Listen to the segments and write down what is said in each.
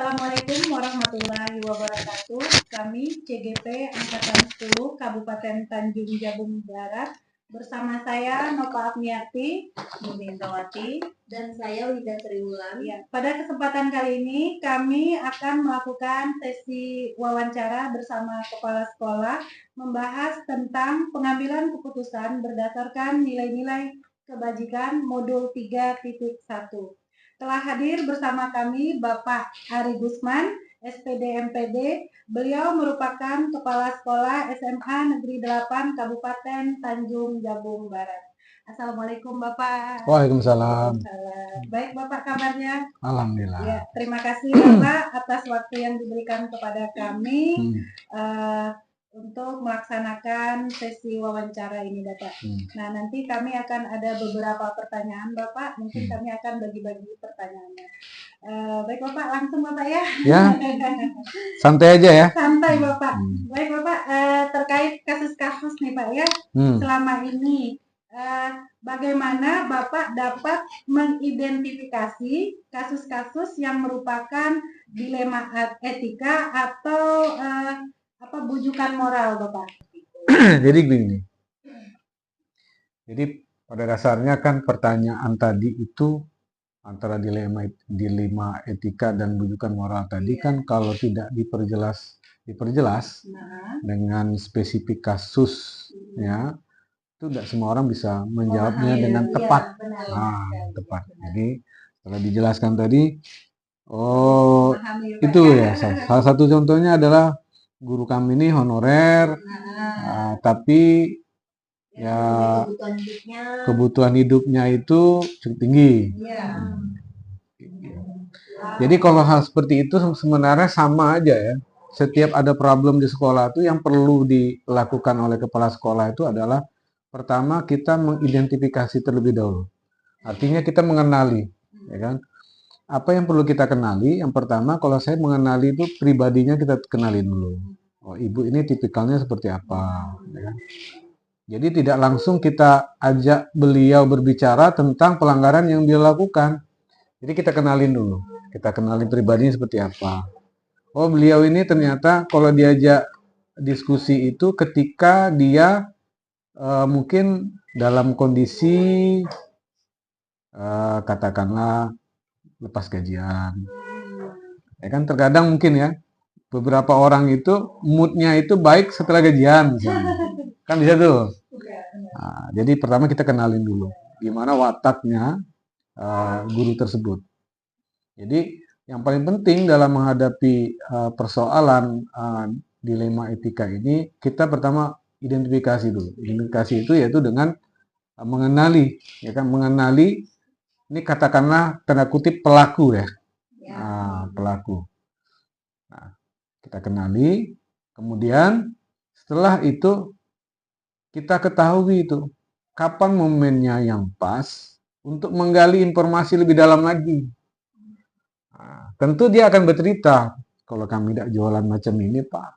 Assalamualaikum warahmatullahi wabarakatuh. Kami CGP Angkatan 10 Kabupaten Tanjung Jabung Barat bersama saya Nova Apniati, Indrawati, dan saya Wida Triwulan. Ya, pada kesempatan kali ini kami akan melakukan sesi wawancara bersama kepala sekolah membahas tentang pengambilan keputusan berdasarkan nilai-nilai kebajikan modul 3.1. Telah hadir bersama kami Bapak Ari Gusman, SPD MPD. Beliau merupakan Kepala Sekolah SMA Negeri 8 Kabupaten Tanjung Jabung Barat. Assalamualaikum Bapak. Waalaikumsalam. Baik Bapak, kabarnya? Alhamdulillah. Ya, terima kasih Bapak atas waktu yang diberikan kepada kami untuk melaksanakan sesi wawancara ini Bapak. Nah, nanti kami akan ada beberapa pertanyaan Bapak, mungkin kami akan bagi-bagi pertanyaannya. Baik Bapak, langsung Bapak ya. Ya, santai aja ya. Santai Bapak. Baik Bapak, terkait kasus-kasus nih Pak ya, selama ini bagaimana Bapak dapat mengidentifikasi kasus-kasus yang merupakan dilema etika atau bujukan moral Bapak? Jadi gini. Jadi pada dasarnya kan pertanyaan tadi itu antara dilema etika dan bujukan moral tadi kan kalau tidak diperjelas dengan spesifik kasus ya, itu tidak semua orang bisa menjawabnya dengan tepat. Tepat. Jadi setelah dijelaskan tadi, itu ya salah satu contohnya adalah guru kami ini honorer, tapi ya kebutuhan hidupnya itu cukup tinggi. Jadi kalau hal seperti itu sebenarnya sama aja ya. Setiap ada problem di sekolah itu yang perlu dilakukan oleh kepala sekolah itu adalah pertama kita mengidentifikasi terlebih dahulu. Artinya kita mengenali, ya kan? Apa yang perlu kita kenali? Yang pertama kalau saya mengenali itu pribadinya kita kenalin dulu. Oh, ibu ini tipikalnya seperti apa, ya kan? Jadi tidak langsung kita ajak beliau berbicara tentang pelanggaran yang dia lakukan. Jadi kita kenalin dulu. Kita kenalin pribadinya seperti apa. Oh, beliau ini ternyata kalau diajak diskusi itu ketika dia mungkin dalam kondisi katakanlah lepas gajian. Ya kan terkadang mungkin ya beberapa orang itu moodnya itu baik setelah gajian misalnya. Kan bisa tuh. Nah, jadi pertama kita kenalin dulu gimana wataknya guru tersebut. Jadi yang paling penting dalam menghadapi persoalan dilema etika ini, kita pertama identifikasi dulu. Identifikasi itu yaitu dengan mengenali, ya kan? Mengenali ini katakanlah tanda kutip pelaku ya, pelaku. Nah, kita kenali, kemudian setelah itu kita ketahui itu kapan momennya yang pas untuk menggali informasi lebih dalam lagi. Nah, tentu dia akan bercerita, kalau kami tidak jualan macam ini Pak,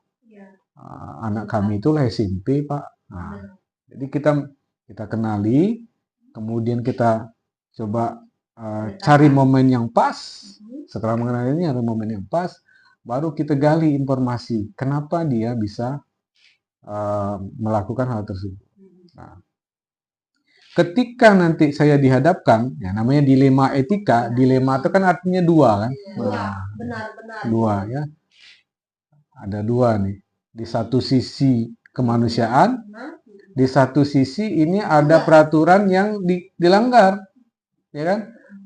anak kami itu lah SMP Pak. Nah, jadi kita kenali, kemudian kita coba cari momen yang pas. Setelah mengenali ini ada momen yang pas, baru kita gali informasi kenapa dia bisa melakukan hal tersebut. Nah, ketika nanti saya dihadapkan, ya namanya dilema etika, dilema itu kan artinya dua kan? Benar. Dua ya. Ada dua nih. Di satu sisi kemanusiaan, di satu sisi ini ada peraturan yang dilanggar, ya kan?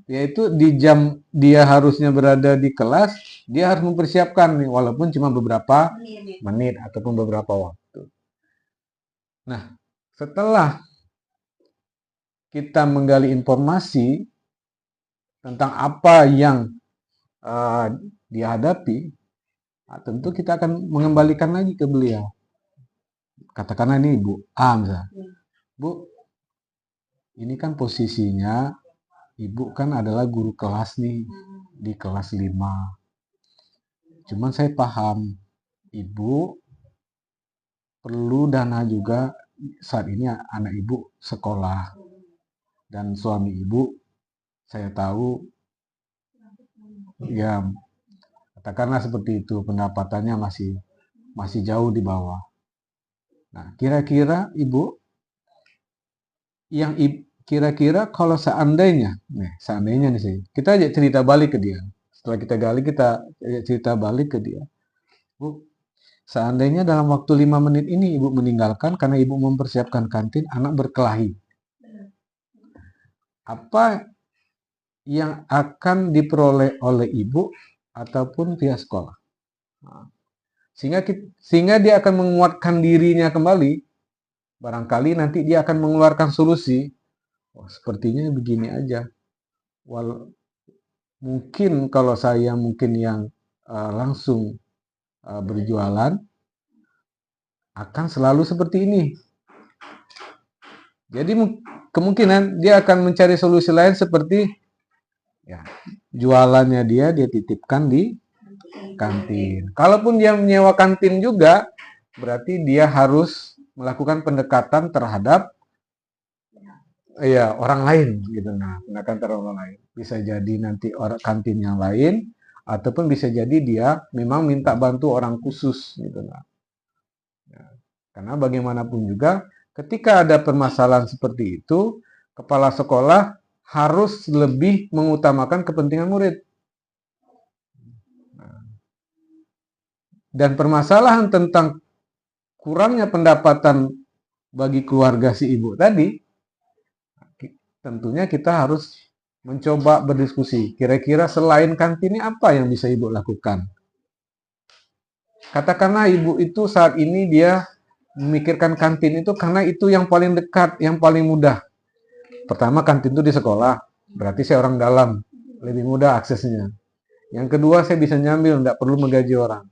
Yaitu di jam dia harusnya berada di kelas, dia harus mempersiapkan nih, walaupun cuma beberapa menit ataupun beberapa waktu. Nah, setelah kita menggali informasi tentang apa yang dihadapi, tentu kita akan mengembalikan lagi ke beliau. Katakanlah ini Ibu A misalnya. Bu, ini kan posisinya Ibu kan adalah guru kelas nih, di kelas 5. Cuman saya paham, Ibu perlu dana juga saat ini anak Ibu sekolah. Dan suami Ibu, saya tahu, ya Katakanlah seperti itu, pendapatannya masih jauh di bawah. Nah, kira-kira Ibu, kira-kira kalau seandainya nih sih, kita ajak cerita balik ke dia. Setelah kita gali, kita ajak cerita balik ke dia. Bu, seandainya dalam waktu 5 menit ini Ibu meninggalkan karena Ibu mempersiapkan kantin, anak berkelahi. Apa yang akan diperoleh oleh Ibu ataupun pihak sekolah? Nah, sehingga dia akan menguatkan dirinya kembali. Barangkali nanti dia akan mengeluarkan solusi. Oh, sepertinya begini aja. Mungkin kalau saya yang langsung berjualan akan selalu seperti ini. Jadi kemungkinan dia akan mencari solusi lain seperti ya, jualannya dia titipkan di kantin. Kalaupun dia menyewa kantin juga, berarti dia harus melakukan pendekatan terhadap orang lain gitu. Nah, pendekatan terhadap orang lain. Bisa jadi nanti orang kantin yang lain, ataupun bisa jadi dia memang minta bantu orang khusus gitu. Nah, karena bagaimanapun juga ketika ada permasalahan seperti itu, kepala sekolah harus lebih mengutamakan kepentingan murid. Dan permasalahan tentang kurangnya pendapatan bagi keluarga si ibu tadi, tentunya kita harus mencoba berdiskusi. Kira-kira selain kantin ini apa yang bisa ibu lakukan? Katakanlah ibu itu saat ini dia memikirkan kantin itu karena itu yang paling dekat, yang paling mudah. Pertama, kantin itu di sekolah, berarti saya orang dalam, lebih mudah aksesnya. Yang kedua, saya bisa nyambil, tidak perlu menggaji orang.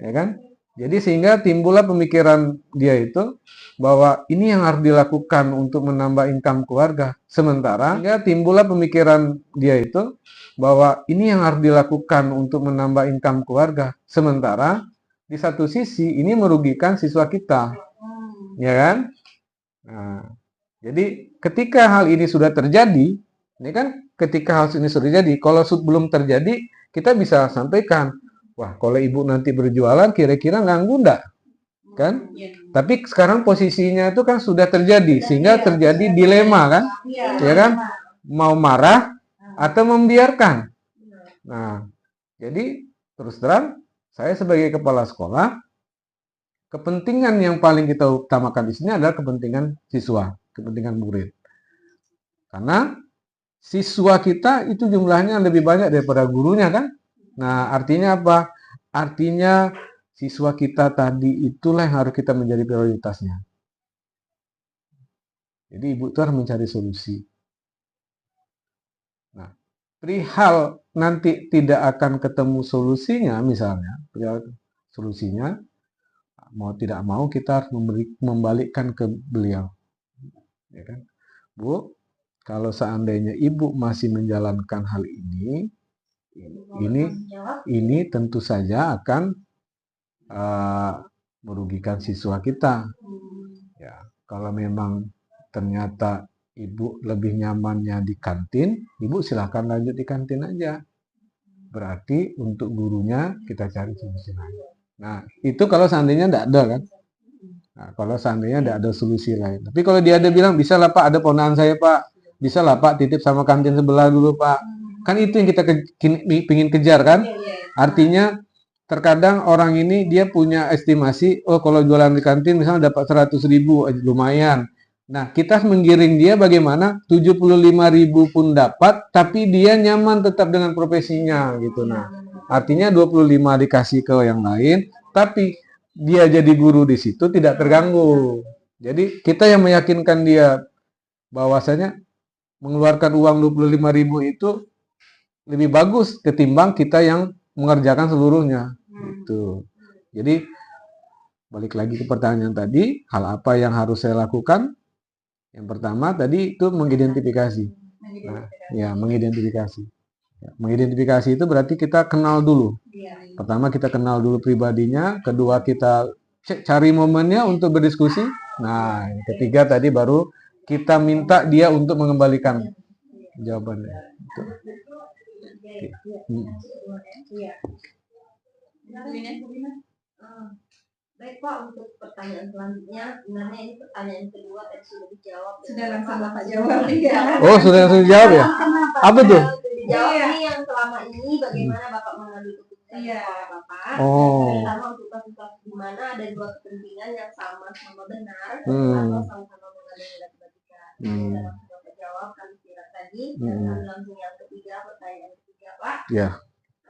Ya kan? Jadi sehingga timbullah pemikiran dia itu bahwa ini yang harus dilakukan untuk menambah income keluarga. Sementara sehingga timbullah pemikiran dia itu bahwa ini yang harus dilakukan untuk menambah income keluarga. Sementara di satu sisi ini merugikan siswa kita. Ya kan? Nah, jadi ketika hal ini sudah terjadi, ini kan ketika hal ini sudah terjadi, kalau belum terjadi, kita bisa sampaikan, wah kalau ibu nanti berjualan kira-kira ganggu enggak? Kan? Tapi sekarang posisinya itu kan sudah terjadi, sehingga terjadi dilema kan? Ya kan? Mau marah atau membiarkan. Nah, jadi terus terang, saya sebagai kepala sekolah, kepentingan yang paling kita utamakan di sini adalah kepentingan siswa, kepentingan murid. Karena siswa kita itu jumlahnya lebih banyak daripada gurunya kan? Nah, artinya apa? Artinya siswa kita tadi itulah yang harus kita menjadi prioritasnya. Jadi ibu itu harus mencari solusi. Nah, perihal nanti tidak akan ketemu solusinya misalnya, solusinya mau tidak mau kita harus membalikkan ke beliau. Ya kan? Bu, kalau seandainya ibu masih menjalankan hal ini tentu saja akan merugikan siswa kita. Ya, kalau memang ternyata ibu lebih nyamannya di kantin, ibu silahkan lanjut di kantin aja. Berarti untuk gurunya kita cari solusi lain. Nah, itu kalau seandainya tidak ada kan. Nah, kalau seandainya tidak ada solusi lain. Tapi kalau dia ada bilang, bisa lah Pak, ada ponakan saya Pak. Bisa lah Pak, titip sama kantin sebelah dulu Pak. Kan itu yang kita ingin kejar kan. Artinya terkadang orang ini dia punya estimasi, oh kalau jualan di kantin misalnya dapat 100.000, lumayan. Nah, kita menggiring dia bagaimana 75.000 pun dapat, tapi dia nyaman tetap dengan profesinya gitu. Nah, artinya 25 dikasih ke yang lain, tapi dia jadi guru di situ tidak terganggu. Jadi kita yang meyakinkan dia bahwasanya mengeluarkan uang 25.000 itu lebih bagus ketimbang kita yang mengerjakan seluruhnya. Gitu. Jadi balik lagi ke pertanyaan tadi, hal apa yang harus saya lakukan? Yang pertama tadi itu mengidentifikasi. Nah, ya mengidentifikasi. Mengidentifikasi itu berarti kita kenal dulu. Pertama kita kenal dulu pribadinya, kedua kita cari momennya untuk berdiskusi. Nah, yang ketiga tadi baru kita minta dia untuk mengembalikan jawabannya. Hmm. Iya. Baik Pak, untuk pertanyaan selanjutnya, sebenarnya ini pertanyaan kedua tadi sudah dijawab. Sudah langsung Bapak jawab. Iya. Oh, sudah langsung dijawab ya? Kenapa? Apa tuh? Dijawab Iya. ini yang selama ini bagaimana Bapak mengambil keputusan Iya. sekolah Bapak. Oh. Terutama untuk kasus-kasus di mana ada dua kepentingan yang sama-sama benar Hmm. atau sama-sama mengambil nilai kebaikan. Hmm. Sudah langsung Bapak jawab kami kira tadi. Hmm. Kami langsung yang ketiga, pertanyaan ketiga Pak. Ya.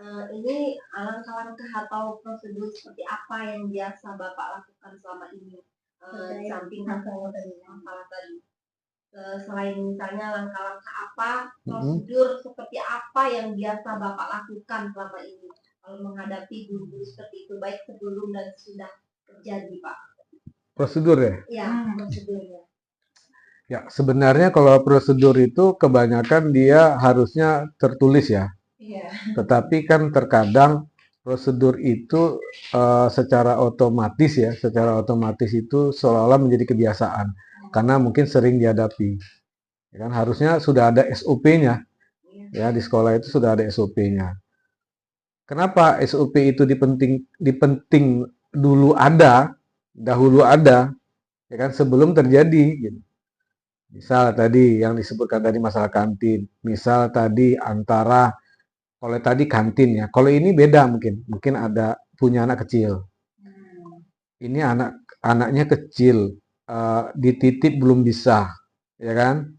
Ini langkah-langkah atau prosedur seperti apa yang biasa Bapak lakukan selama ini di samping masalah tadi. Selain misalnya langkah-langkah apa, prosedur seperti apa yang biasa Bapak lakukan selama ini kalau menghadapi guru-guru seperti itu, baik sebelum dan sudah terjadi Pak. Prosedur ya? Ya, prosedurnya. Ya, sebenarnya kalau prosedur itu kebanyakan dia harusnya tertulis ya. Iya. Tetapi kan terkadang prosedur itu secara otomatis itu seolah-olah menjadi kebiasaan karena mungkin sering dihadapi. Ya kan harusnya sudah ada SOP-nya. Ya, di sekolah itu sudah ada SOP-nya. Kenapa SOP itu dipenting dahulu ada, ya kan sebelum terjadi gitu. Misal tadi yang disebutkan tadi masalah kantin, misal tadi antara kalau tadi kantin ya, kalau ini beda mungkin ada punya anak kecil. Ini anaknya kecil, dititip belum bisa, ya kan?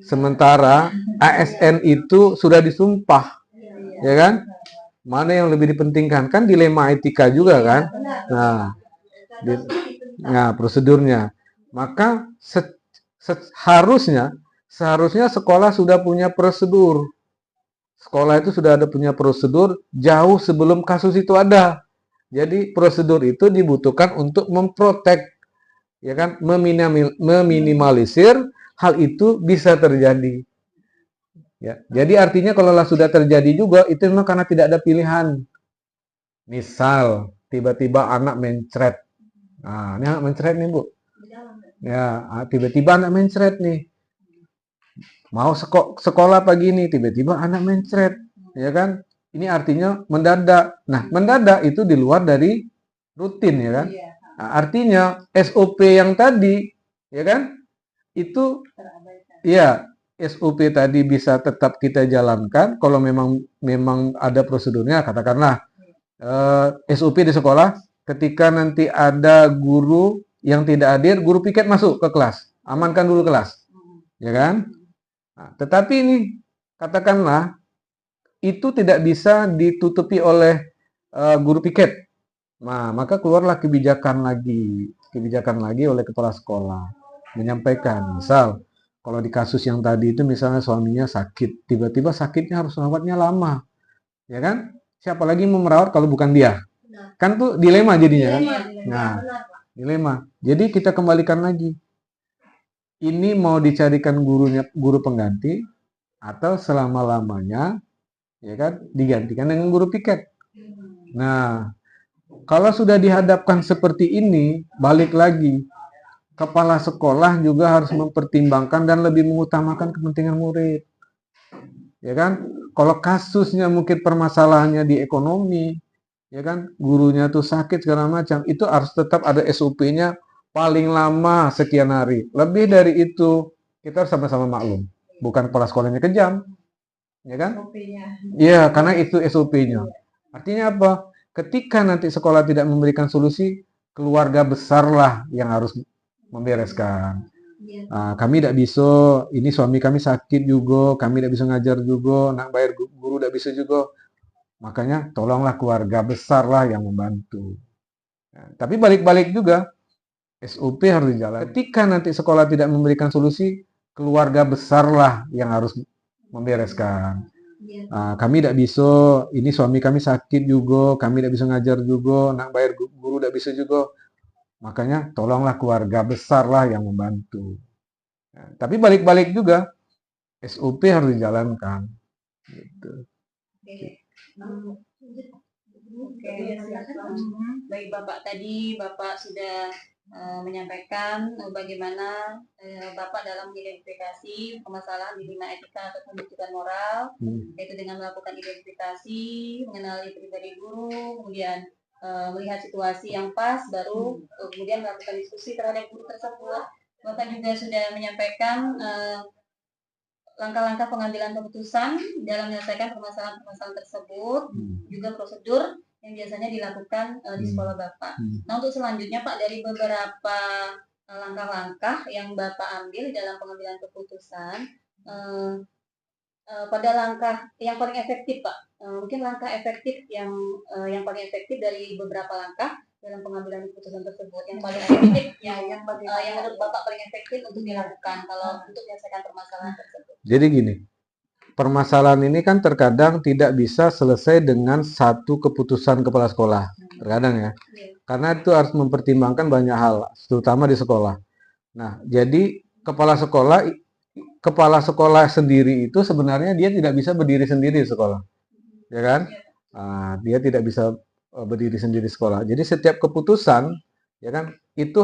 Sementara ASN itu sudah disumpah, ya kan? Mana yang lebih dipentingkan? Kan dilema etika juga kan? Nah, prosedurnya. Maka seharusnya sekolah sudah punya prosedur. Sekolah itu sudah ada punya prosedur jauh sebelum kasus itu ada. Jadi prosedur itu dibutuhkan untuk memprotek, ya kan, meminimalisir hal itu bisa terjadi. Ya, jadi artinya kalau sudah terjadi juga itu memang karena tidak ada pilihan. Misal tiba-tiba anak mencret. Nah, ini anak mencret nih Bu. Ya, tiba-tiba anak mencret nih. Mau sekolah pagi ini, tiba-tiba anak mencret, ya kan? Ini artinya mendadak. Nah, mendadak itu di luar dari rutin, ya kan? Nah, artinya SOP yang tadi, ya kan? Itu, ya SOP tadi bisa tetap kita jalankan. Kalau memang ada prosedurnya, katakanlah SOP di sekolah, ketika nanti ada guru yang tidak hadir, guru piket masuk ke kelas, amankan dulu kelas, ya kan? Nah, tetapi ini katakanlah itu tidak bisa ditutupi oleh guru piket. Nah, maka keluarlah kebijakan lagi oleh kepala sekolah menyampaikan, misal kalau di kasus yang tadi itu misalnya suaminya sakit, tiba-tiba sakitnya harus rawatnya lama, ya kan? Siapa lagi mau merawat kalau bukan dia? Kan tuh dilema jadinya kan? Nah, dilema. Jadi kita kembalikan lagi. Ini mau dicarikan guru pengganti atau selama-lamanya, ya kan, digantikan dengan guru piket. Nah, kalau sudah dihadapkan seperti ini, balik lagi, kepala sekolah juga harus mempertimbangkan dan lebih mengutamakan kepentingan murid. Ya kan, kalau kasusnya mungkin permasalahannya di ekonomi, ya kan, gurunya tuh sakit segala macam, itu harus tetap ada SOP-nya paling lama sekian hari. Lebih dari itu, kita harus sama-sama maklum. Bukan kepala sekolahnya kejam, ya kan? Iya, karena itu SOP-nya. Artinya apa? Ketika nanti sekolah tidak memberikan solusi, keluarga besarlah yang harus membereskan. Kami tidak bisa, ini suami kami sakit juga, kami tidak bisa ngajar juga, nak bayar guru tidak bisa juga. Makanya tolonglah keluarga besarlah yang membantu. Nah, tapi balik-balik juga, SOP harus dijalankan. Ketika nanti sekolah tidak memberikan solusi, keluarga besarlah yang harus membereskan. Kami tidak bisa, ini suami kami sakit juga, kami tidak bisa ngajar juga, nak bayar guru tidak bisa juga. Makanya tolonglah keluarga besarlah yang membantu. Nah, tapi balik-balik juga, SOP harus dijalankan. Gitu. Baik Bapak, tadi Bapak sudah menyampaikan bagaimana Bapak dalam mengidentifikasi permasalahan dilema etika atau pembentukan moral, yaitu dengan melakukan identifikasi, mengenali pribadi guru, kemudian melihat situasi yang pas, baru kemudian melakukan diskusi terhadap guru tersebut. Bapak juga sudah menyampaikan langkah-langkah pengambilan keputusan dalam menyelesaikan permasalahan-permasalahan tersebut, juga prosedur yang biasanya dilakukan di sekolah Bapak. Nah, untuk selanjutnya Pak, dari beberapa langkah-langkah yang Bapak ambil dalam pengambilan keputusan, pada langkah yang paling efektif Pak, mungkin langkah efektif yang paling efektif dari beberapa langkah dalam pengambilan keputusan tersebut, yang paling efektif yang menurut Bapak paling efektif untuk dilakukan kalau untuk menyelesaikan permasalahan tersebut. Jadi gini, permasalahan ini kan terkadang tidak bisa selesai dengan satu keputusan kepala sekolah, terkadang ya, karena itu harus mempertimbangkan banyak hal, terutama di sekolah. Nah, jadi kepala sekolah sendiri itu sebenarnya dia tidak bisa berdiri sendiri di sekolah, ya kan? Dia tidak bisa berdiri sendiri di sekolah. Jadi setiap keputusan, ya kan, itu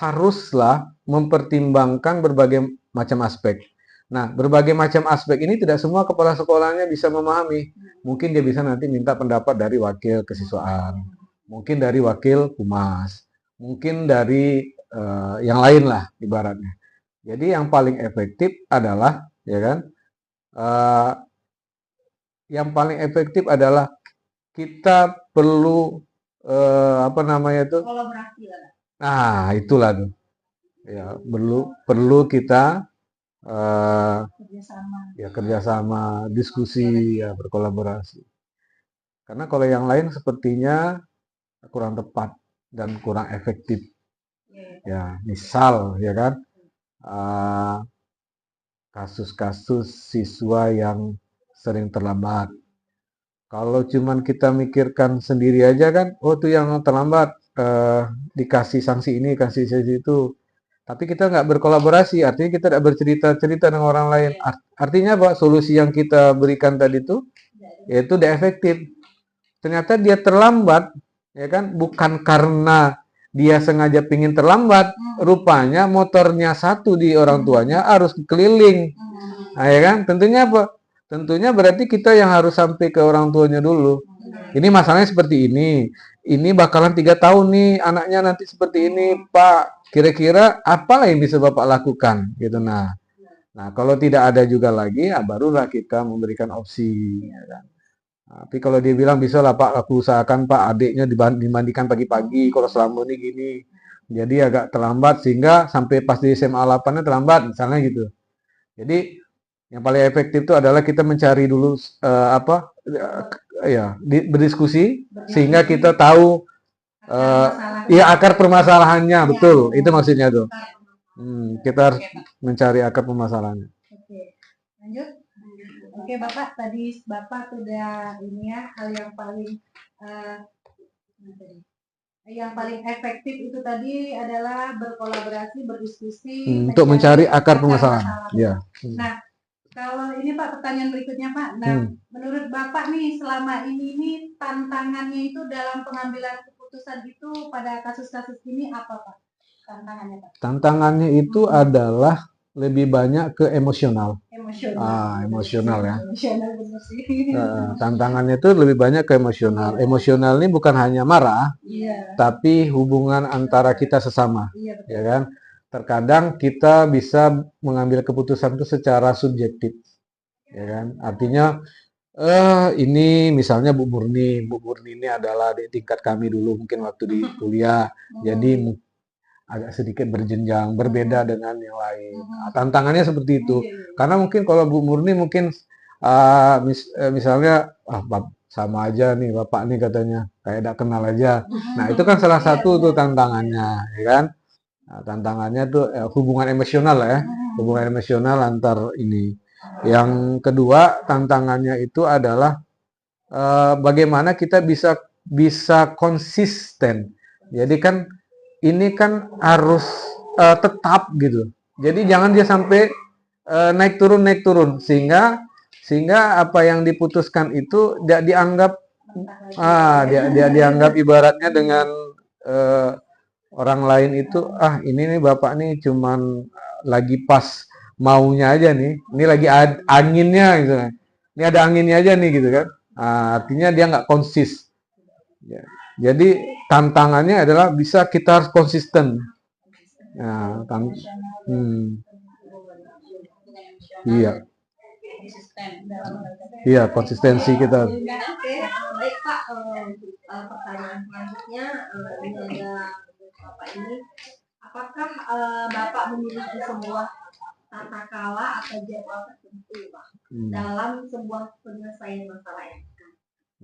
haruslah mempertimbangkan berbagai macam aspek. Nah, berbagai macam aspek ini tidak semua kepala sekolahnya bisa memahami. Mungkin dia bisa nanti minta pendapat dari wakil kesiswaan, mungkin dari wakil humas, mungkin dari yang lain lah ibaratnya. Jadi yang paling efektif adalah, ya kan, yang paling efektif adalah kita perlu apa namanya itu? Kolaborasi lah. Nah, itulah tuh. Ya, perlu kita kerjasama, diskusi, ya, berkolaborasi. Karena kalau yang lain sepertinya kurang tepat dan kurang efektif. Ya, misal, ya kan, kasus-kasus siswa yang sering terlambat. Kalau cuman kita mikirkan sendiri aja kan, oh tuh yang terlambat dikasih sanksi ini, kasih sanksi itu. Tapi kita nggak berkolaborasi, artinya kita tidak bercerita-cerita dengan orang lain. Artinya apa? Solusi yang kita berikan tadi itu, yaitu tidak efektif. Ternyata dia terlambat, ya kan? Bukan karena dia sengaja pingin terlambat, rupanya motornya satu di orang tuanya harus keliling. Nah, ya kan? Tentunya apa? Tentunya berarti kita yang harus sampai ke orang tuanya dulu. Ini masalahnya seperti ini. Ini bakalan 3 tahun nih anaknya nanti seperti ini, Pak. Kira-kira apa yang bisa Bapak lakukan? Gitu. Nah, kalau tidak ada juga lagi, ya barulah kita memberikan opsi. Ya kan? Tapi kalau dia bilang bisa lah Pak, aku usahakan Pak adiknya dimandikan pagi-pagi. Kalau selama ini gini, jadi agak terlambat sehingga sampai pas di SMA 8-nya terlambat, misalnya gitu. Jadi yang paling efektif itu adalah kita mencari dulu berdiskusi sehingga kita tahu akar permasalahannya, betul. Itu maksudnya tuh. Kita harus mencari akar permasalahannya. Oke, lanjut. Oke, Bapak, tadi Bapak sudah ini ya, hal yang paling efektif itu tadi adalah berkolaborasi, berdiskusi untuk mencari akar permasalahan. Ya. Nah, kalau ini Pak, pertanyaan berikutnya Pak. Nah, menurut Bapak nih selama ini tantangannya itu dalam pengambilan keputusan itu pada kasus-kasus ini apa Pak? Tantangannya Pak? Tantangannya itu adalah lebih banyak ke emosional. Emosional Ya. Emosional benar sih. Tantangannya itu lebih banyak ke emosional. Emosional ini bukan hanya marah, tapi hubungan antara kita sesama, ya kan? Terkadang kita bisa mengambil keputusan itu secara subjektif, ya kan? Artinya ini misalnya Bu Murni ini adalah di tingkat kami dulu mungkin waktu di kuliah, jadi agak sedikit berjenjang, berbeda dengan yang lain. Tantangannya seperti itu. Karena mungkin kalau Bu Murni mungkin misalnya sama aja nih Bapak nih katanya, kayak tidak kenal aja. Nah, itu kan salah satu tuh tantangannya, ya kan? Nah, tantangannya tuh hubungan emosional lah ya, hubungan emosional antar ini. Yang kedua tantangannya itu adalah bagaimana kita bisa konsisten. Jadi kan ini kan harus tetap gitu. Jadi jangan dia sampai naik turun sehingga apa yang diputuskan itu dianggap dianggap ibaratnya dengan orang lain itu, ini nih bapak nih cuman lagi pas maunya aja nih, ini lagi anginnya gitu kan. Ini ada anginnya aja nih gitu kan. Artinya dia nggak konsis. Ya. Jadi tantangannya adalah bisa kita harus konsisten. Nah, hmm, iya, konsisten. iya konsistensi kita. Oke, baik Pak. Pertanyaan selanjutnya ini ada Bapak ini, apakah Bapak memiliki sebuah tata kala atau jadwal tertentu Pak dalam sebuah penyelesaian masalah etika?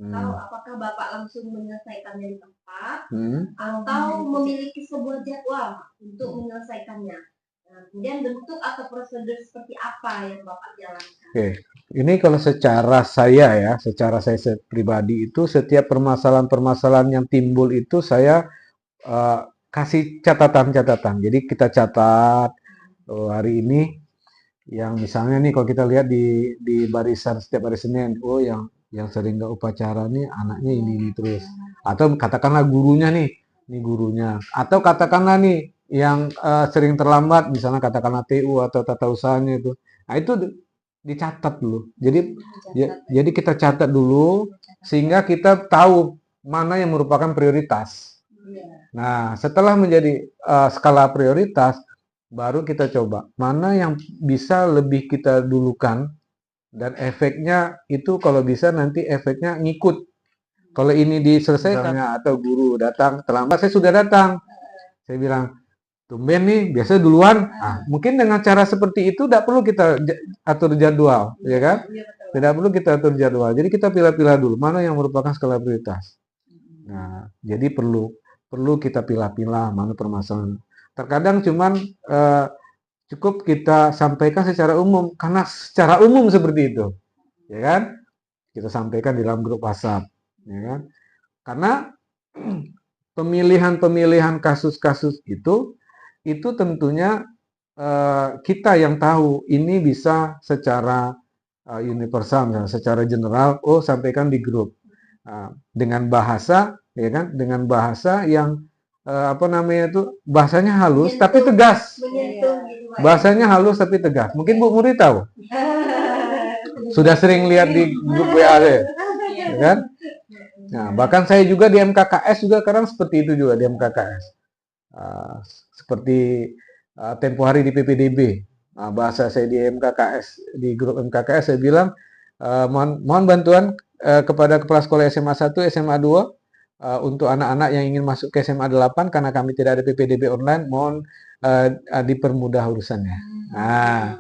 Atau apakah Bapak langsung menyelesaikannya di tempat atau memiliki sebuah jadwal Pak, untuk menyelesaikannya? Nah, kemudian bentuk atau prosedur seperti apa yang Bapak jalankan? Oke, ini kalau secara saya pribadi itu setiap permasalahan-permasalahan yang timbul itu saya kasih catatan-catatan. Jadi kita catat hari ini yang misalnya nih kalau kita lihat di barisan setiap hari Senin, yang sering nggak upacara nih anaknya ini terus. Atau katakanlah gurunya nih, ini gurunya. Atau katakanlah nih yang sering terlambat, misalnya katakanlah TU atau tata usahanya itu. Nah itu dicatat dulu. Jadi kita catat dulu sehingga kita tahu mana yang merupakan prioritas. Nah, setelah menjadi skala prioritas, baru kita coba mana yang bisa lebih kita dulukan dan efeknya itu kalau bisa nanti efeknya ngikut. Kalau ini diselesaikan atau guru datang terlambat, saya sudah datang. Saya bilang, tumben nih, biasa duluan. Mungkin dengan cara seperti itu tidak perlu kita atur jadwal, ya kan? Tidak perlu kita atur jadwal. Jadi kita pilih-pilih dulu mana yang merupakan skala prioritas. Nah, jadi perlu kita pilih-pilih mana permasalahan. Terkadang cuman cukup kita sampaikan secara umum, karena secara umum seperti itu, ya kan? Kita sampaikan di dalam grup WhatsApp, ya kan? Karena pemilihan kasus-kasus itu tentunya kita yang tahu ini bisa secara universal, secara general, sampaikan di grup dengan bahasa, ya kan? Dengan bahasa yang bahasanya halus tapi tegas. Bahasanya halus tapi tegas. Mungkin Bu Muri tahu. Sudah sering lihat di grup WA ya kan? Nah, bahkan saya juga di MKKS juga kadang seperti itu juga di MKKS. Seperti tempo hari di PPDB. Bahasa saya di MKKS, di grup MKKS saya bilang mohon bantuan kepada kepala sekolah SMA 1, SMA 2 untuk anak-anak yang ingin masuk ke SMA 8 karena kami tidak ada PPDB online, mohon dipermudah urusannya. Nah,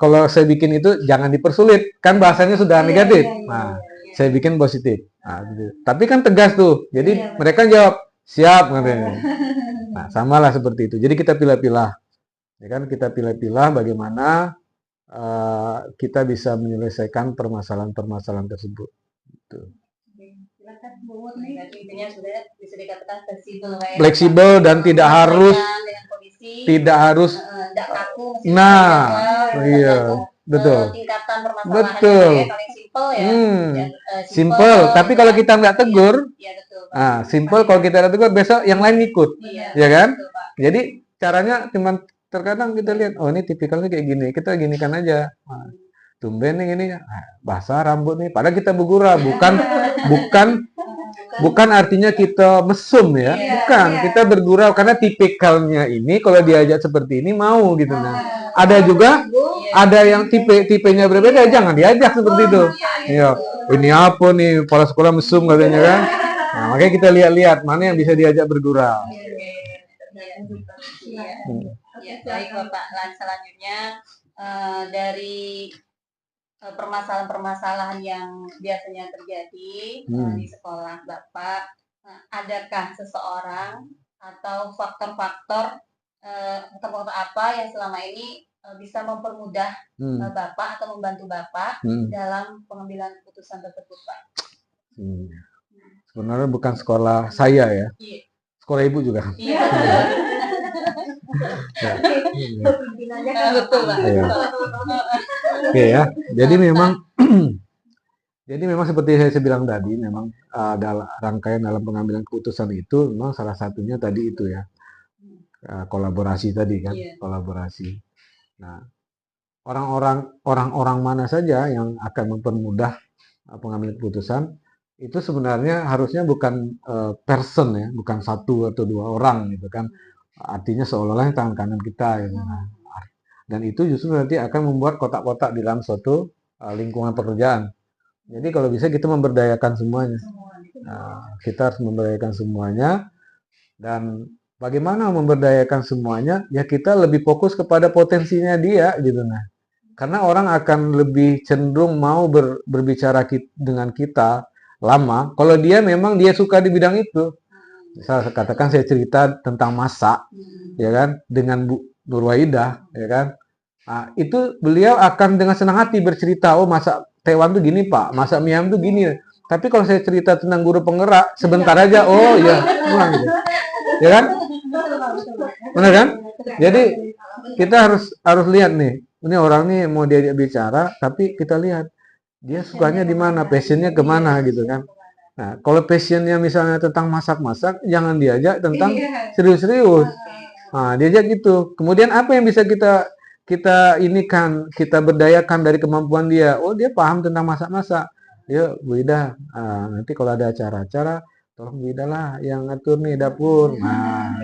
kalau saya bikin itu jangan dipersulit, kan bahasanya sudah negatif. Nah, saya bikin positif. Nah, gitu. Tapi kan tegas tuh. Jadi mereka jawab siap katanya. Nah, samalah seperti itu. Jadi kita pilih-pilih. Ya kan, kita pilih-pilih bagaimana kita bisa menyelesaikan permasalahan-permasalahan tersebut. Gitu. Intinya sudah bisa dikatakan fleksibel dan tidak harus tidak kaku. Iya, betul. Tingkatan permasalahan Betul. paling simpel ya. Simple. Tapi kalau kita nggak tegur, iya, betul, simple. Kalau kita nggak tegur, besok yang lain ikut, ya kan? Betul, Pak. Jadi caranya cuman terkadang kita lihat, ini tipikalnya kayak gini, kita ginikan aja. Tumben nih ini basah rambut nih. Padahal kita bergurau, bukan artinya kita mesum ya, kita bergurau karena tipikalnya ini kalau diajak seperti ini mau gitu. Nah, ada juga ada yang tipenya berbeda, jangan diajak seperti itu. Iya, ini apa nih kepala sekolah mesum katanya kan. Nah, makanya kita lihat mana yang bisa diajak bergurau. Baik Bapak, selanjutnya dari permasalahan-permasalahan yang biasanya terjadi di sekolah Bapak, adakah seseorang atau faktor-faktor apa yang selama ini bisa mempermudah Bapak atau membantu Bapak dalam pengambilan keputusan tersebut, Pak? Sebenarnya bukan sekolah saya ya, sekolah ibu juga. Iya. Pimpinannya kan Betul, Pak. Oke ya, jadi memang Jadi memang seperti saya bilang tadi, memang dalam rangkaian dalam pengambilan keputusan itu memang salah satunya tadi itu ya, kolaborasi tadi kan, Iya. kolaborasi. Nah, orang-orang mana saja yang akan mempermudah pengambilan keputusan itu sebenarnya harusnya bukan person ya, bukan satu atau dua orang gitu kan. Artinya seolah-olah tangan kanan kita gitu. Dan itu justru nanti akan membuat kotak-kotak di dalam suatu lingkungan pekerjaan. Jadi kalau bisa kita memberdayakan semuanya. Kita harus memberdayakan semuanya, dan bagaimana memberdayakan semuanya? Ya kita lebih fokus kepada potensinya dia gitu nah. Karena orang akan lebih cenderung mau berbicara dengan kita lama kalau dia memang dia suka di bidang itu. Misal katakan saya cerita tentang masak, ya kan, dengan Bu Nurwaidah, ya kan. Nah, itu beliau akan dengan senang hati bercerita, oh masak tewan tuh gini Pak, masak mie ayam tuh gini. Tapi kalau saya cerita tentang guru penggerak, sebentar aja, oh ya, gitu. Ya kan? Benar kan? Jadi kita harus lihat nih, ini orang nih mau diajak bicara, tapi kita lihat dia sukanya di mana, passionnya kemana gitu kan. Nah, kalau passionnya misalnya tentang masak-masak, jangan diajak tentang serius-serius. Nah, diajak gitu. Kemudian apa yang bisa kita kita berdayakan dari kemampuan dia. Oh, dia paham tentang masak-masak. Yuk, Bu Ida, nanti kalau ada acara-acara, tolong Bu Ida lah yang ngatur nih dapur. Nah,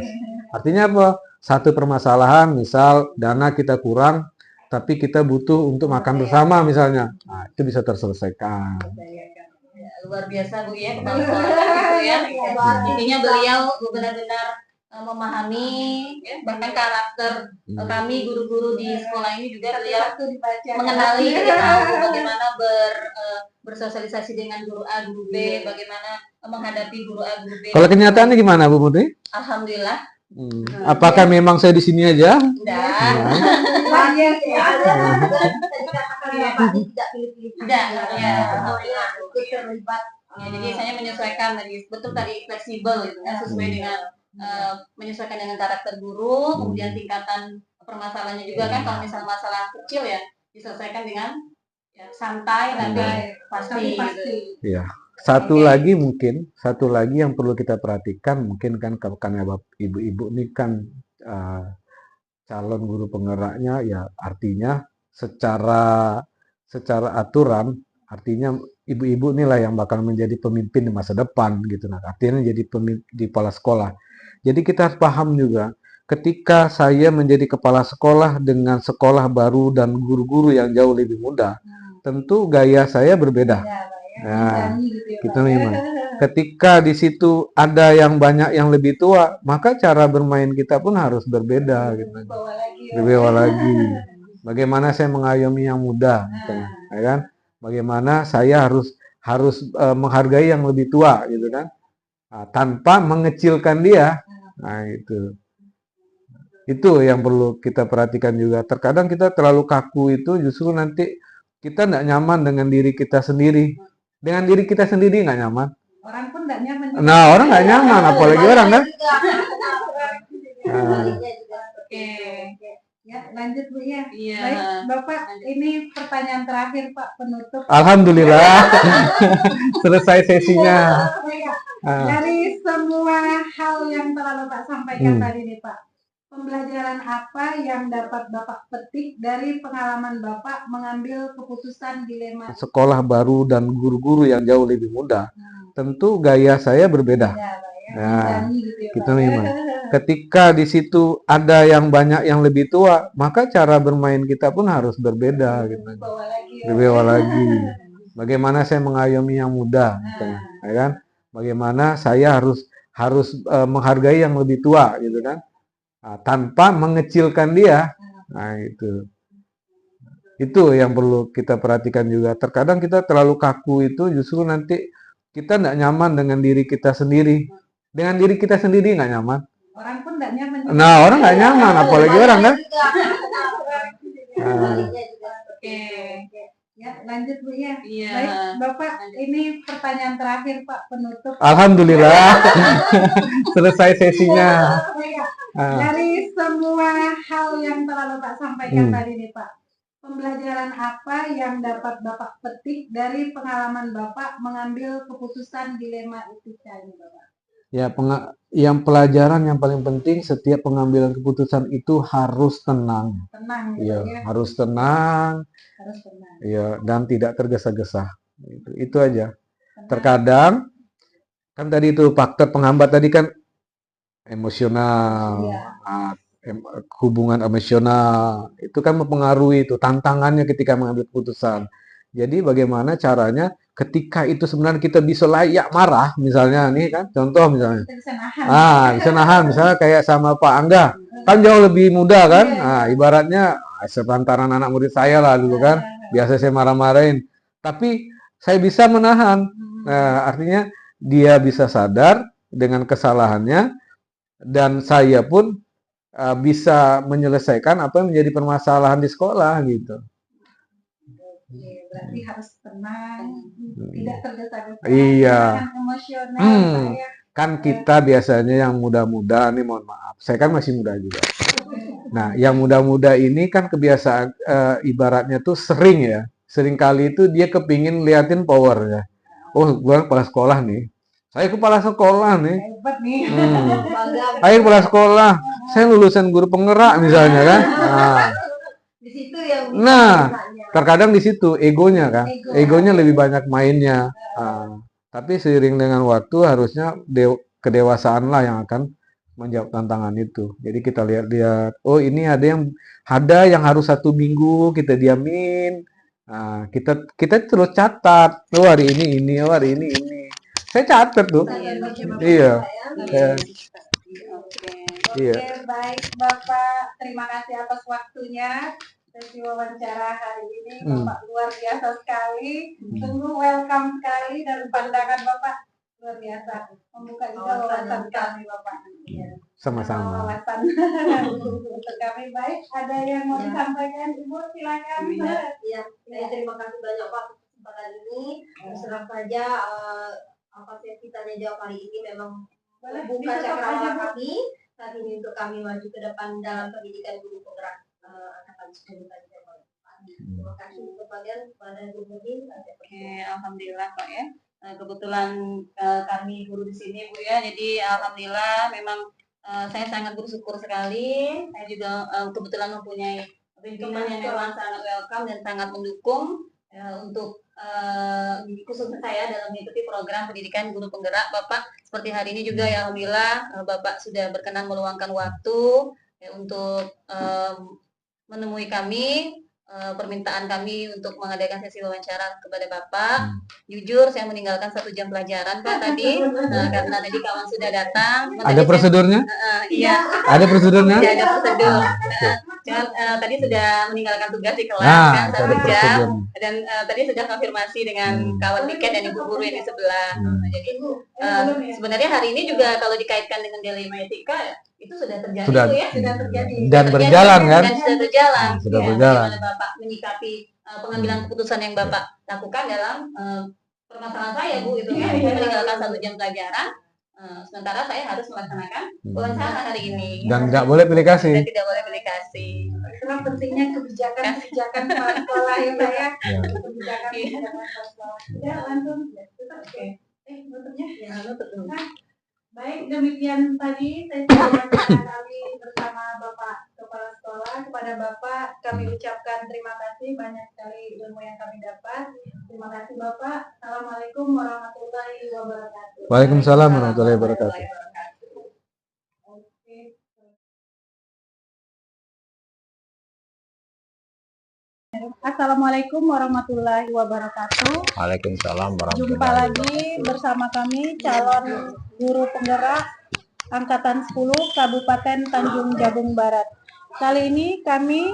artinya apa? Satu permasalahan, misal dana kita kurang, tapi kita butuh untuk makan bersama misalnya. Nah, itu bisa terselesaikan. Luar biasa Bu ya, kepala sekolah gitu ya. Intinya beliau benar-benar memahami ya, bahkan karakter kami guru-guru di sekolah ini juga beliau mengenali tahu bagaimana bersosialisasi dengan guru A, guru B, bagaimana menghadapi guru A, guru B. Kalau kenyataannya gimana Bu Putri? Alhamdulillah. Apakah memang saya di sini aja? Tidak. Tidak. Ya, jadi saya menyesuaikan tadi, betul tadi fleksibel gitu kan, sesuai dengan menyesuaikan dengan karakter guru, kemudian tingkatan permasalahannya juga kan, kalau misalnya masalah kecil ya diselesaikan dengan ya, santai nanti pasti. Iya. Satu lagi yang perlu kita perhatikan mungkin kan karena ibu-ibu ini kan calon guru penggeraknya ya, artinya secara aturan artinya ibu-ibu inilah yang bakal menjadi pemimpin di masa depan gitu nah, artinya jadi pemimpin di kepala sekolah. Jadi kita harus paham juga ketika saya menjadi kepala sekolah dengan sekolah baru dan guru-guru yang jauh lebih muda, tentu gaya saya berbeda. Nah, kita memang ketika di situ ada yang banyak yang lebih tua, maka cara bermain kita pun harus berbeda gitu. Berbawa lagi. Bagaimana saya mengayomi yang muda, misalnya, ya kan? Bagaimana saya harus menghargai yang lebih tua gitu kan, tanpa mengecilkan dia. Nah, itu yang perlu kita perhatikan juga. Terkadang kita terlalu kaku, itu justru nanti kita tidak nyaman dengan diri kita sendiri. Dengan diri kita sendiri nggak nyaman. Orang pun nggak nyaman. Nah, orang nggak nyaman, apalagi orang kan. Oke. Ya, lanjut Bu ya. Iya. Baik, Bapak, ini pertanyaan terakhir Pak, penutup. Alhamdulillah. Selesai sesinya. Dari semua hal yang telah Bapak sampaikan tadi nih Pak, pembelajaran apa yang dapat Bapak petik dari pengalaman Bapak mengambil keputusan dilema sekolah baru dan guru-guru yang jauh lebih muda? Tentu gaya saya berbeda. Nah, kita memang ketika di situ ada yang banyak yang lebih tua, maka cara bermain kita pun harus berbeda gitu. Berbawa lagi. Bagaimana saya mengayomi yang muda, misalnya, ya kan? Bagaimana saya harus menghargai yang lebih tua gitu kan, tanpa mengecilkan dia. Nah, itu yang perlu kita perhatikan juga. Terkadang kita terlalu kaku, itu justru nanti kita tidak nyaman dengan diri kita sendiri. Dengan diri kita sendiri nggak nyaman. Orang pun nggak nyaman. Nah, orang nggak nyaman, apalagi orang kan. Oke. Ya, lanjut Bu ya. Iya. Baik, Bapak, ini pertanyaan terakhir Pak, penutup. Alhamdulillah. Selesai sesinya. Dari semua hal yang telah Bapak sampaikan tadi nih Pak, Pembelajaran apa yang dapat Bapak petik dari pengalaman Bapak mengambil keputusan dilema etika ini, Bapak? Ya, yang pelajaran yang paling penting setiap pengambilan keputusan itu harus tenang. Tenang, Ya, ya. harus tenang. Harus tenang. Ya, dan tidak tergesa-gesa. Itu aja. Tenang. Terkadang kan tadi itu faktor penghambat tadi kan emosional, Iya. hubungan emosional itu kan mempengaruhi itu tantangannya ketika mengambil keputusan. Jadi bagaimana caranya ketika itu sebenarnya kita bisa layak marah, misalnya nih kan contoh misalnya, Kita bisa nahan. bisa nahan misalnya kayak sama Pak Angga kan jauh lebih muda kan, ibaratnya sepantaran anak murid saya lah dulu kan, biasa saya marah-marahin, tapi saya bisa menahan. Nah, artinya dia bisa sadar dengan kesalahannya dan saya pun bisa menyelesaikan apa yang menjadi permasalahan di sekolah gitu. Oke, berarti harus tenang, tidak tergesa-gesa, Iya. jangan emosional. Kan kita biasanya yang muda-muda nih, mohon maaf, saya kan masih muda juga. Nah, yang muda-muda ini kan kebiasaan ibaratnya tuh sering kali itu dia kepingin liatin powernya. Oh, gua kepala sekolah nih. Saya kepala sekolah nih. Hebat nih. Saya kepala sekolah. Saya lulusan guru penggerak misalnya kan. Di situ yang terkadang di situ egonya kan. Egonya lebih banyak mainnya. Tapi seiring dengan waktu harusnya kedewasaan lah yang akan menjawab tantangan itu. Jadi kita lihat-lihat, oh ini ada yang harus 1 minggu kita diamin. Kita terus catat. Oh hari ini, oh hari ini. Saya catat tuh. Iya. Oke, baik Bapak. Terima kasih atas waktunya. Sesi wawancara hari ini Bapak luar biasa sekali. Sungguh welcome sekali dan pandangan Bapak luar biasa. Membuka juga wawasan kami Bapak. Sama-sama. Wawasan untuk kami. Baik, ada yang mau disampaikan Ibu, silakan. Iya, terima kasih banyak Pak kesempatan ini. Serang saja sesi tanya jawab hari ini memang membuka cakrawala kami saat ini untuk kami maju ke depan dalam pendidikan guru penggerak angkatan 10 tadi. Terima kasih untuk kalian kepada Bu Nurdin. Oke, alhamdulillah Pak ya. Kebetulan kami guru di sini Bu ya. Jadi alhamdulillah memang saya sangat bersyukur sekali. Saya juga kebetulan mempunyai pimpinan yang memang sangat welcome dan sangat mendukung untuk khususnya saya dalam mengikuti program pendidikan guru penggerak Bapak. Seperti hari ini juga ya alhamdulillah Bapak sudah berkenan meluangkan waktu untuk menemui kami, permintaan kami untuk mengadakan sesi wawancara kepada Bapak. Jujur saya meninggalkan 1 jam pelajaran Pak tadi, karena tadi kawan sudah datang. Ada prosedurnya? Iya. Ada prosedurnya? Iya, ada prosedur. Tadi sudah meninggalkan tugas di kelas kan 1 jam, dan tadi sudah konfirmasi dengan kawan piket dan ibu guru yang di sebelah. Jadi sebenarnya hari ini juga kalau dikaitkan dengan dilema etika itu sudah terjadi ya, sudah terjadi dan berjalan kan? Dan sudah berjalan. Sudah berjalan. Bagaimana Bapak menyikapi pengambilan keputusan yang Bapak lakukan dalam permasalahan saya Bu itu ya, saya meninggalkan 1 jam pelajaran. Sementara saya harus melaksanakan wawancara hari ini. Dan nggak boleh pilih kasih. Dan tidak boleh pilih kasih. Itulah pentingnya kebijakan kepala sekolah ya Pak ya. Kebijakan kepala sekolah. Ya langsung. Oke. Tutupnya? Ya tutup dulu. Baik, demikian tadi sesi wawancara kami bersama Bapak Kepala Sekolah. Kepada Bapak kami ucapkan terima kasih, banyak sekali ilmu yang kami dapat. Terima kasih Bapak. Assalamualaikum warahmatullahi wabarakatuh. Waalaikumsalam warahmatullahi wabarakatuh. Assalamualaikum warahmatullahi wabarakatuh. Waalaikumsalam warahmatullahi wabarakatuh. Jumpa lagi bersama kami calon guru penggerak angkatan 10 Kabupaten Tanjung Jabung Barat. Kali ini kami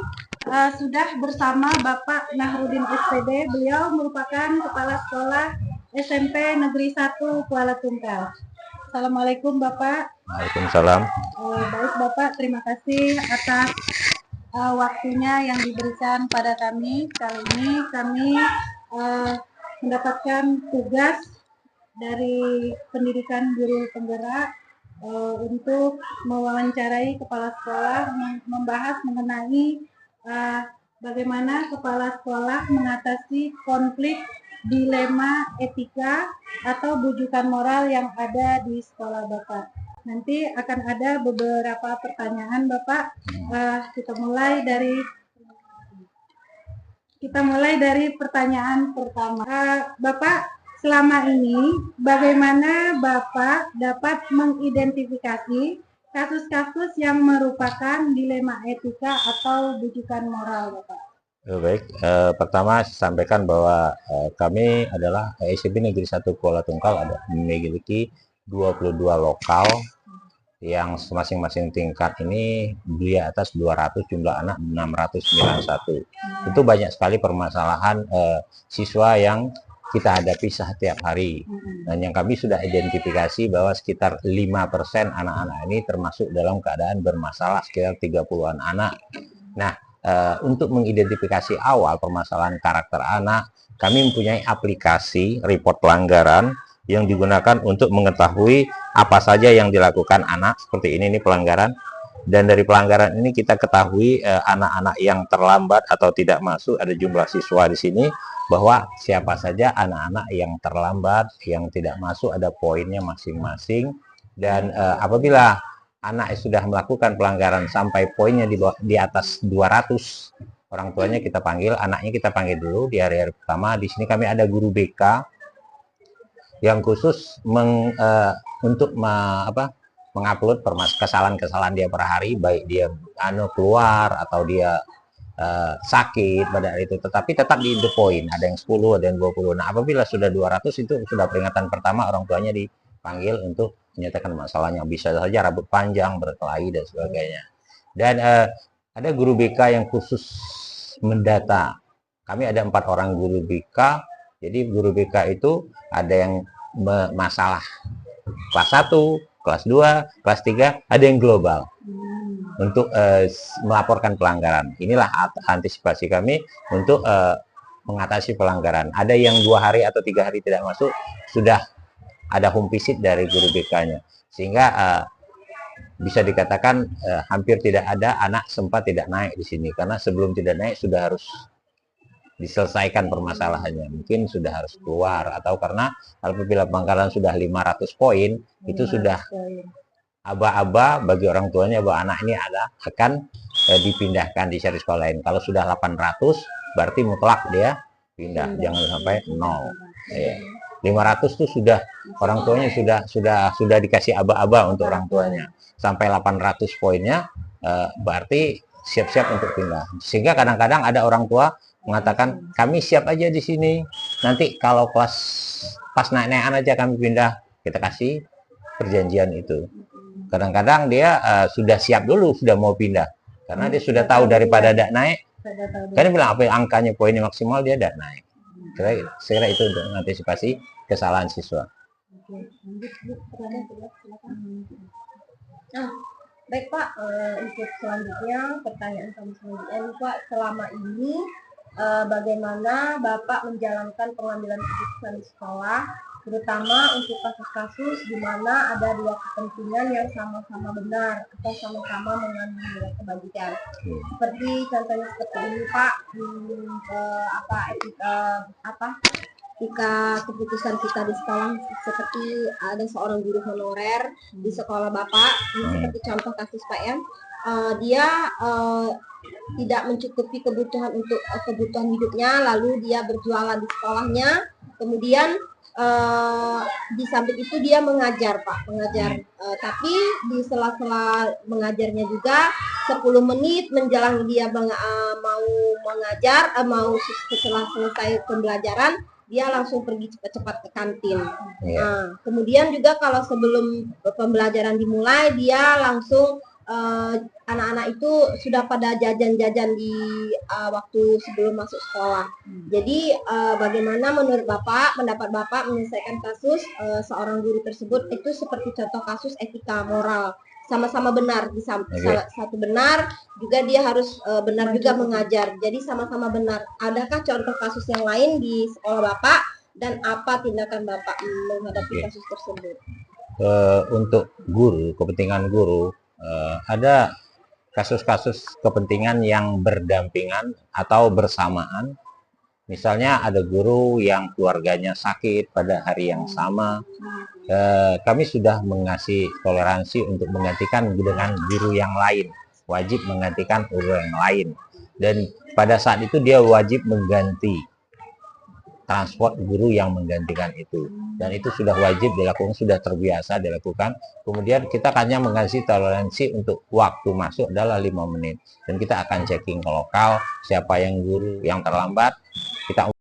sudah bersama Bapak Nahrudin SPD. Beliau merupakan kepala sekolah SMP Negeri 1 Kuala Tungkal. Assalamualaikum Bapak. Waalaikumsalam. Baik Bapak, terima kasih atas waktunya yang diberikan pada kami. Kali ini kami mendapatkan tugas dari pendidikan guru penggerak untuk mewawancarai kepala sekolah membahas mengenai bagaimana kepala sekolah mengatasi konflik, dilema etika, atau bujukan moral yang ada di sekolah Bapak. Nanti akan ada beberapa pertanyaan Bapak. Kita mulai dari pertanyaan pertama. Bapak, selama ini bagaimana Bapak dapat mengidentifikasi kasus-kasus yang merupakan dilema etika atau bujukan moral, Bapak? Baik, pertama saya sampaikan bahwa kami adalah SMP Negeri 1 Kuala Tungkal memiliki 22 lokal yang masing-masing tingkat ini di atas 200, jumlah anak 691. Itu banyak sekali permasalahan siswa yang kita hadapi setiap hari. Dan yang kami sudah identifikasi bahwa sekitar 5% anak-anak ini termasuk dalam keadaan bermasalah, sekitar 30-an anak. Nah, untuk mengidentifikasi awal permasalahan karakter anak, kami mempunyai aplikasi report pelanggaran yang digunakan untuk mengetahui apa saja yang dilakukan anak seperti ini pelanggaran, dan dari pelanggaran ini kita ketahui anak-anak yang terlambat atau tidak masuk, ada jumlah siswa di sini, bahwa siapa saja anak-anak yang terlambat, yang tidak masuk, ada poinnya masing-masing. Dan apabila anak sudah melakukan pelanggaran sampai poinnya di atas 200, orang tuanya kita panggil, anaknya kita panggil dulu di hari-hari pertama. Di sini kami ada guru BK yang khusus untuk mengupload kesalahan-kesalahan dia per hari, baik dia keluar atau dia sakit pada hari itu, tetapi tetap di the point, ada yang 10, ada yang 20. Nah, apabila sudah 200 itu sudah peringatan pertama, orang tuanya dipanggil untuk menyatakan masalahnya, bisa saja rambut panjang, berkelahi dan sebagainya. Dan ada guru BK yang khusus mendata. Kami ada 4 orang guru BK. Jadi guru BK itu ada yang masalah kelas 1, kelas 2, kelas 3, ada yang global untuk melaporkan pelanggaran. Inilah antisipasi kami untuk mengatasi pelanggaran. Ada yang 2 hari atau 3 hari tidak masuk, sudah ada home visit dari guru BK-nya. Sehingga bisa dikatakan hampir tidak ada anak sempat tidak naik di sini, karena sebelum tidak naik sudah harus diselesaikan permasalahannya, mungkin sudah harus keluar, atau karena apabila pelanggaran sudah 500 poin itu sudah aba-aba bagi orang tuanya bahwa anak ini akan dipindahkan di seri sekolah lain. Kalau sudah 800 berarti mutlak dia pindah, jangan sampai 0. 500 itu sudah orang tuanya sudah dikasih aba-aba untuk orang tuanya. Sampai 800 poinnya berarti siap-siap untuk pindah. Sehingga kadang-kadang ada orang tua mengatakan, kami siap aja di sini, nanti kalau kelas pas naik-naikan aja kami pindah. Kita kasih perjanjian itu. Kadang-kadang dia sudah siap dulu, sudah mau pindah, karena dia sudah tahu daripada tidak naik. Kan dia bilang apa angkanya poinnya maksimal, dia tidak naik. Saya kira itu untuk mengantisipasi kesalahan siswa. Baik Pak, untuk selanjutnya pertanyaan kami selanjutnya Pak, selama ini bagaimana Bapak menjalankan pengambilan keputusan di sekolah, terutama untuk kasus-kasus di mana ada 2 kepentingan yang sama-sama benar atau sama-sama mengandung nilai kebajikan. Seperti contohnya seperti ini Pak, ketika keputusan kita di sekolah, seperti ada seorang guru honorer di sekolah Bapak, ini seperti contoh kasus Pak ya, dia tidak mencukupi kebutuhan untuk kebutuhan hidupnya, lalu dia berjualan di sekolahnya, kemudian di samping itu dia mengajar Pak, tapi di sela-sela mengajarnya juga 10 menit menjelang dia mau mengajar, setelah selesai pembelajaran dia langsung pergi cepat-cepat ke kantin. Nah, kemudian juga kalau sebelum pembelajaran dimulai dia langsung anak-anak itu sudah pada jajan-jajan di waktu sebelum masuk sekolah. Jadi bagaimana menurut Bapak, pendapat Bapak menyelesaikan kasus seorang guru tersebut itu seperti contoh kasus etika moral, sama-sama benar, di satu benar juga dia harus benar juga mengajar, jadi sama-sama benar. Adakah contoh kasus yang lain di sekolah Bapak dan apa tindakan Bapak menghadapi kasus tersebut? Untuk guru, kepentingan guru, ada kasus-kasus kepentingan yang berdampingan atau bersamaan. Misalnya ada guru yang keluarganya sakit pada hari yang sama, kami sudah mengasih toleransi untuk menggantikan dengan guru yang lain, wajib menggantikan guru yang lain. Dan pada saat itu dia wajib mengganti transport guru yang menggantikan itu. Dan itu sudah wajib dilakukan, sudah terbiasa dilakukan. Kemudian kita hanya mengasih toleransi untuk waktu masuk adalah 5 menit. Dan kita akan checking ke lokal, siapa yang guru yang terlambat, kita